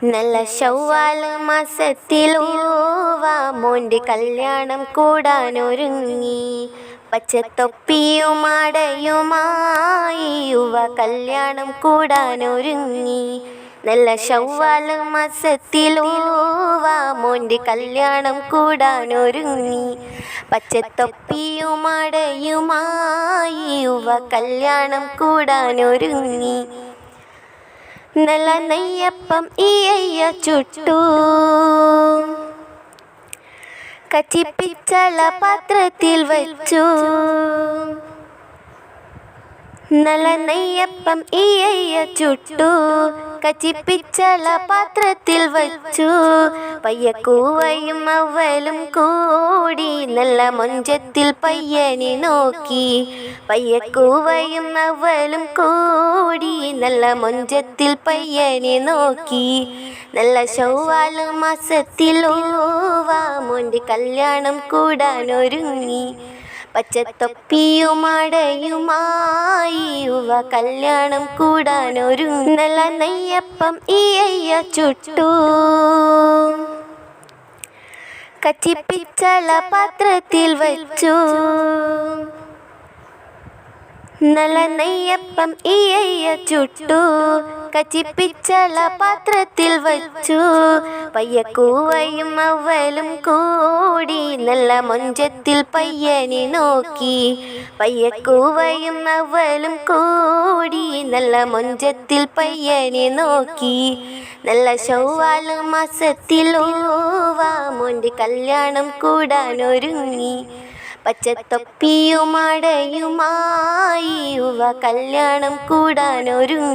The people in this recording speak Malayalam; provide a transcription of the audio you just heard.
നല്ല ശൗവാൽ മാസത്തിലൂവ മോൻ്റെ കല്യാണം കൂടാനൊരുങ്ങി. പച്ചത്തൊപ്പിയും ആടയുമായി യുവ കല്യാണം കൂടാനൊരുങ്ങി. നല്ല ശൗവാൽ മാസത്തിലൂവ മോൻ്റെ കല്യാണം കൂടാനൊരുങ്ങി. പച്ചത്തൊപ്പിയും ആടയുമായി യുവ കല്യാണം കൂടാനൊരുങ്ങി. നല്ല നെയ്യപ്പം ഈയ്യ ചുട്ടു, കച്ചിപ്പിച്ചള പാത്രത്തിൽ വച്ചു. നല്ല നെയ്യപ്പം ഈയ്യ ചുട്ടു, കച്ചിപ്പിച്ചള പാത്രത്തിൽ വച്ചു. പയ്യക്കൂവയും അവലും കൂടി നല്ല മൊഞ്ചത്തിൽ പയ്യനെ നോക്കി. പയ്യക്കൂവയും അവലും കൂടി നല്ല മൊഞ്ചത്തിൽ പയ്യനെ നോക്കി. നല്ല ശൗവാൽ മാസത്തിലൂവ മോൻ്റെ കല്യാണം കൂടാനൊരുങ്ങി. പച്ചത്തൊപ്പിയും ആടയുമായി യുവ കല്യാണം കൂടാനൊരുങ്ങി. നല്ല നെയ്യപ്പം ഈയ്യ ചുട്ടു, കച്ചിപ്പിച്ചള പാത്രത്തിൽ വച്ചു. നല്ല നെയ്യപ്പം ഈയ്യ ചുട്ടു, കച്ചിപ്പിച്ചള പാത്രത്തിൽ വച്ചു. പയ്യക്കൂവയും അവലും കൂടി നല്ല മൊഞ്ചത്തിൽ പയ്യനെ നോക്കി. പയ്യക്കൂവയും അവലും കൂടി നല്ല മൊഞ്ചത്തിൽ പയ്യനെ നോക്കി. നല്ല ശൗവാൽ മാസത്തിലൂവ മോൻ്റെ കല്യാണം കൂടാനൊരുങ്ങി. പച്ചത്തൊപ്പിയും ആടയുമായി യുവ കല്യാണം കൂടാനൊരുങ്ങി.